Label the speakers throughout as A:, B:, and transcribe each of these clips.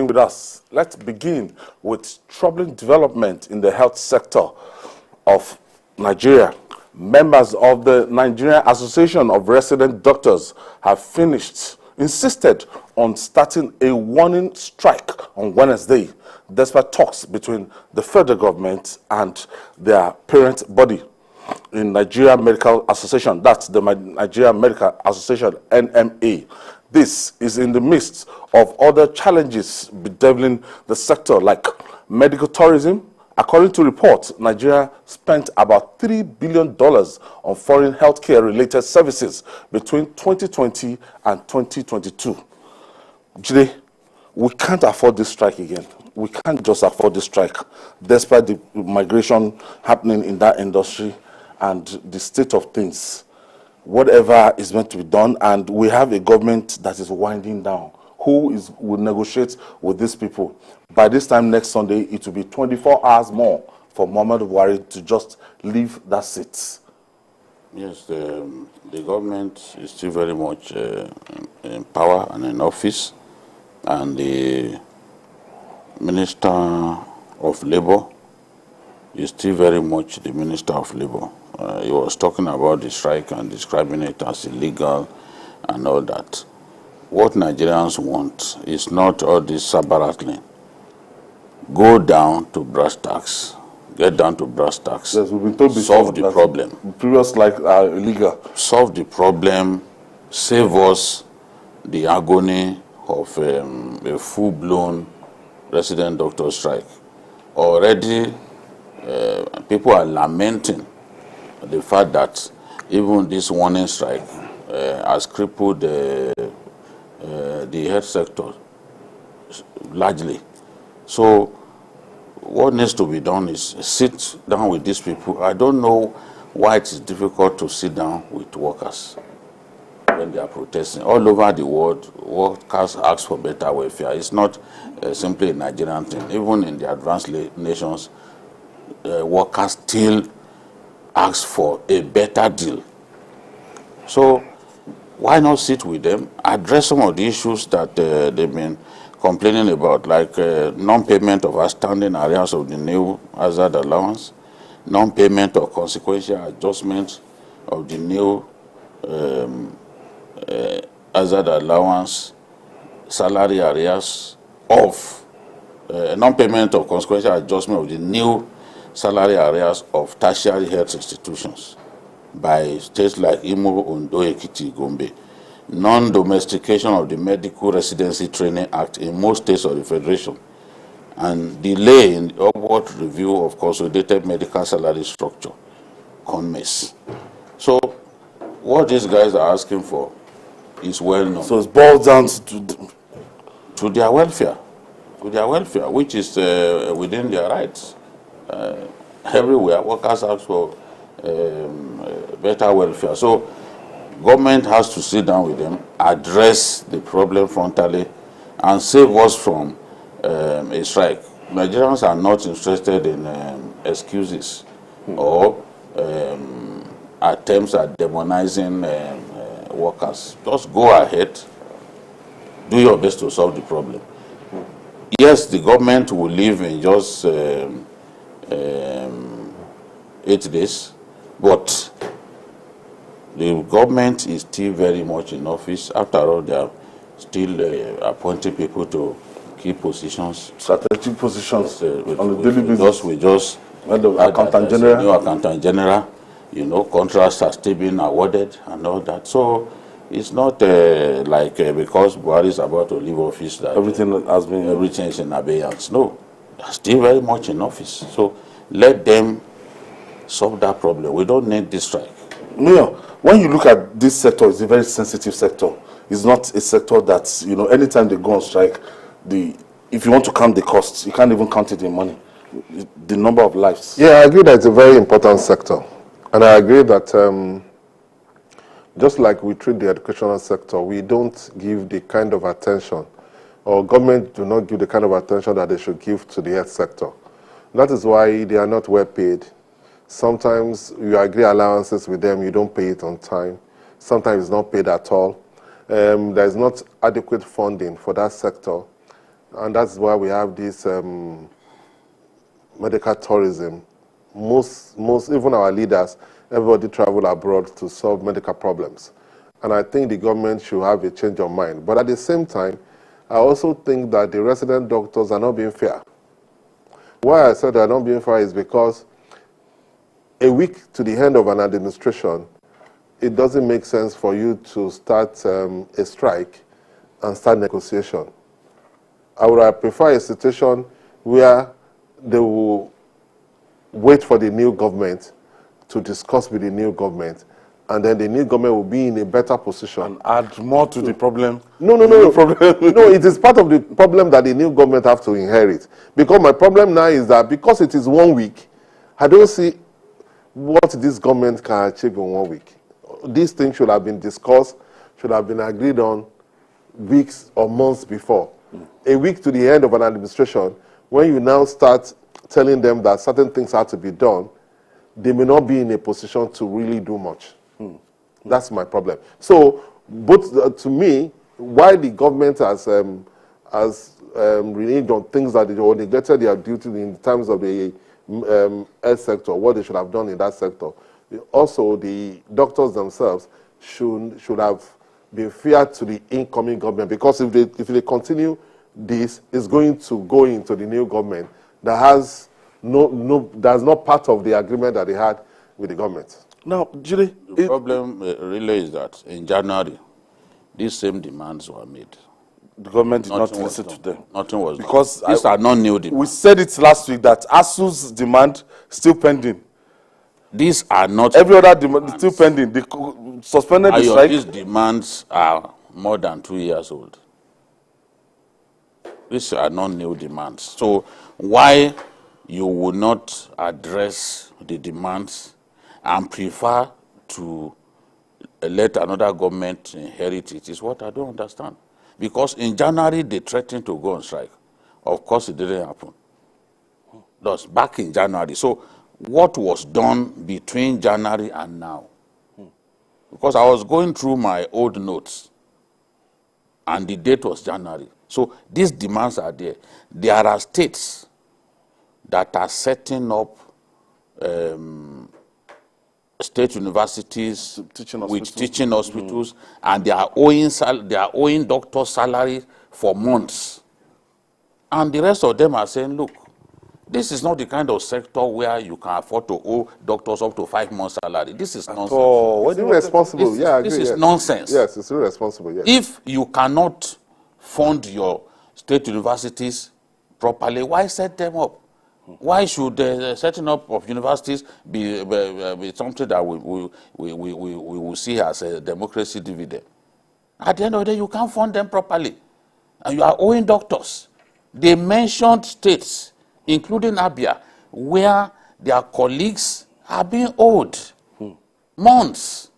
A: with us. Let's begin with troubling development in the health sector of Nigeria. Members of the Nigerian Association of Resident Doctors have insisted on starting a warning strike on Wednesday, despite talks between the federal government and their parent body in Nigerian Medical Association. That's the Nigerian Medical Association, NMA. This is in the midst of other challenges bedeviling the sector, like medical tourism. According to reports, Nigeria spent about $3 billion on foreign healthcare-related services between 2020 and 2022. Jide, we can't afford this strike again. We can't just afford this strike, despite the migration happening in that industry and the state of things. Whatever is meant to be done, and we have a government that is winding down. Who will negotiate with these people? By this time next Sunday, it will be 24 hours more for Muhammadu Buhari to just leave that seat.
B: Yes, the government is still very much in power and in office, and the Minister of Labour is still very much the Minister of Labour. He was talking about the strike and describing it as illegal and all that. What Nigerians want is not all this sabbarattling. Go down to brass tacks. Get down to brass tacks.
A: Yes, we've been told before.
B: Solve the problem.
A: Previous like are illegal.
B: Solve the problem. Save us the agony of a full-blown resident doctor strike. Already, people are lamenting the fact that even this warning strike has crippled the health sector largely. So what needs to be done is sit down with these people. I don't know why it is difficult to sit down with workers when they are protesting. All over the world, workers ask for better welfare. It's not simply a Nigerian thing. Even in the advanced nations, workers still ask for a better deal. So why not sit with them, address some of the issues that they've been complaining about, like non-payment of outstanding arrears of the new hazard allowance, non-payment of consequential adjustments of the new hazard allowance, salary arrears of non-payment of consequential adjustment of the new salary arrears of tertiary health institutions by states like Imo, Ondo, Ekiti, Gombe, non-domestication of the Medical Residency Training Act in most states of the Federation, and delay in the upward review of consolidated medical salary structure, CONMES. So what these guys are asking for is well known.
A: So it boils down
B: to their welfare, which is within their rights. Everywhere, workers ask for better welfare. So government has to sit down with them, address the problem frontally, and save us from a strike. Nigerians are not interested in excuses or attempts at demonizing workers. Just go ahead, do your best to solve the problem. Yes, the government will leave in just 8 days, but the government is still very much in office. After all, they are still appointing people to key positions,
A: strategic positions on a daily basis.
B: We just
A: the accountant general,
B: new accountant general, contracts are still being awarded and all that. So it's not like because Buhari is about to leave office that
A: everything
B: is in abeyance. No, they're still very much in office. So let them solve that problem. We don't need this strike.
A: No, when you look at this sector, it's a very sensitive sector. It's not a sector that, anytime they go on strike, if you want to count the costs, you can't even count it in money. The number of lives.
C: Yeah, I agree that it's a very important sector. And I agree that just like we treat the educational sector, we don't give the kind of attention, or government do not give the kind of attention that they should give to the health sector. That is why they are not well paid. Sometimes you agree allowances with them, you don't pay it on time. Sometimes it's not paid at all. There is not adequate funding for that sector. And that's why we have this medical tourism. Most, even our leaders, everybody travel abroad to solve medical problems. And I think the government should have a change of mind. But at the same time, I also think that the resident doctors are not being fair. Why I said they're not being fair is because a week to the end of an administration, it doesn't make sense for you to start a strike and start negotiation. I would prefer a situation where they will wait for the new government to discuss with the new government, and then the new government will be in a better position.
A: And add more to the problem.
C: No. No, it is part of the problem that the new government have to inherit. Because my problem now is that because it is 1 week, I don't see what this government can achieve in 1 week. These things should have been discussed, should have been agreed on weeks or months before. A week to the end of an administration, when you now start telling them that certain things have to be done, they may not be in a position to really do much. That's my problem. So, but to me, why the government has reneged on things that they or neglected their duty in terms of the health sector, what they should have done in that sector. Also, the doctors themselves should have been fair to the incoming government, because if they continue this, it's going to go into the new government that has that's not part of the agreement that they had with the government.
A: Now, Julie,
B: the problem really is that in January, these same demands were made.
A: The government did not listen to them.
B: Nothing was
A: because
B: done. These are not new demands.
A: We said it last week that ASU's demand still pending.
B: These are not
A: every other demand still pending. They suspended the strike.
B: These demands are more than 2 years old. These are not new demands. So why you would not address the demands and prefer to let another government inherit it is what I don't understand. Because in January, they threatened to go on strike. Of course, it didn't happen. That was back in January. So what was done between January and now? Because I was going through my old notes, and the date was January. So these demands are there. There are states that are setting up state universities with teaching hospitals, and they are owing doctors' salary for months. And the rest of them are saying, look, this is not the kind of sector where you can afford to owe doctors up to 5 months' salary. This is nonsense.
C: It's irresponsible.
B: This is nonsense.
C: Yes, it's irresponsible. Yes.
B: If you cannot fund your state universities properly, why set them up? Why should the setting up of universities be something that we will see as a democracy dividend? At the end of the day, you can't fund them properly. And you are owing doctors. They mentioned states, including Abia, where their colleagues are being owed months.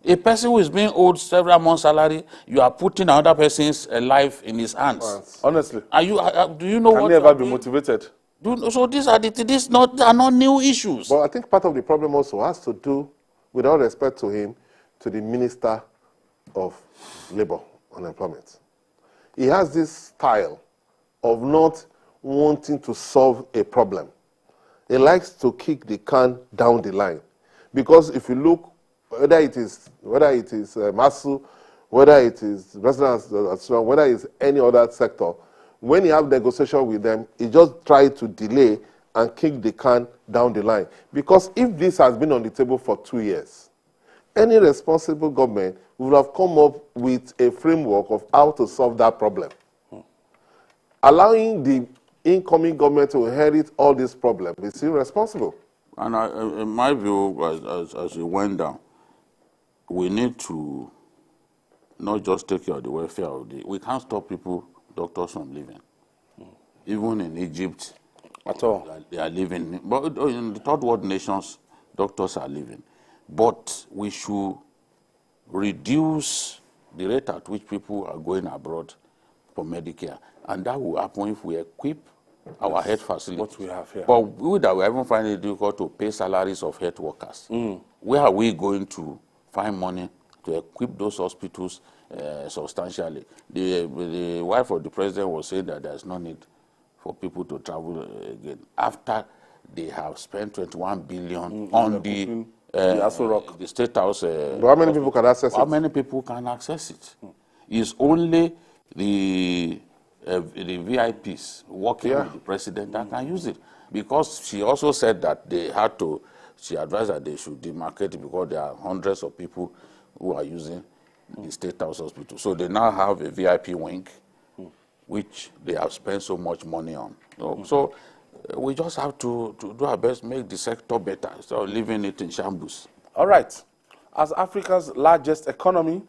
B: A person who is being owed several months' salary, you are putting another person's life in his hands.
A: Honestly.
B: Do you know what?
A: Can never be motivated.
B: So these are not new issues.
C: But I think part of the problem also has to do, with all respect to him, to the Minister of Labor and Employment. He has this style of not wanting to solve a problem. He likes to kick the can down the line. Because if you look, whether it is MASU, whether it is residents, whether it's any other sector, when you have negotiation with them, he just tries to delay and kick the can down the line. Because if this has been on the table for 2 years, any responsible government would have come up with a framework of how to solve that problem. Allowing the incoming government to inherit all these problems is irresponsible.
B: And in my view, as it went down, we need to not just take care of the welfare of we can't stop doctors from living. Even in Egypt,
A: at all,
B: they are living. But in the third world nations, doctors are living. But we should reduce the rate at which people are going abroad for Medicare. And that will happen if we equip our health facilities.
A: What we have here.
B: But we even find it difficult to pay salaries of health workers. Where are we going to find money to equip those hospitals substantially. The wife of the president was saying that there's no need for people to travel again after they have spent 21 billion on the State House.
C: But how many people can access it?
B: How many people can access it? It's only the VIPs working with the president that can use it. Because she also said that she advised that they should demarcate it because there are hundreds of people who are using the State House Hospital. So they now have a VIP wing, which they have spent so much money on. So we just have to do our best, make the sector better, instead of leaving it in shambles.
A: All right. As Africa's largest economy,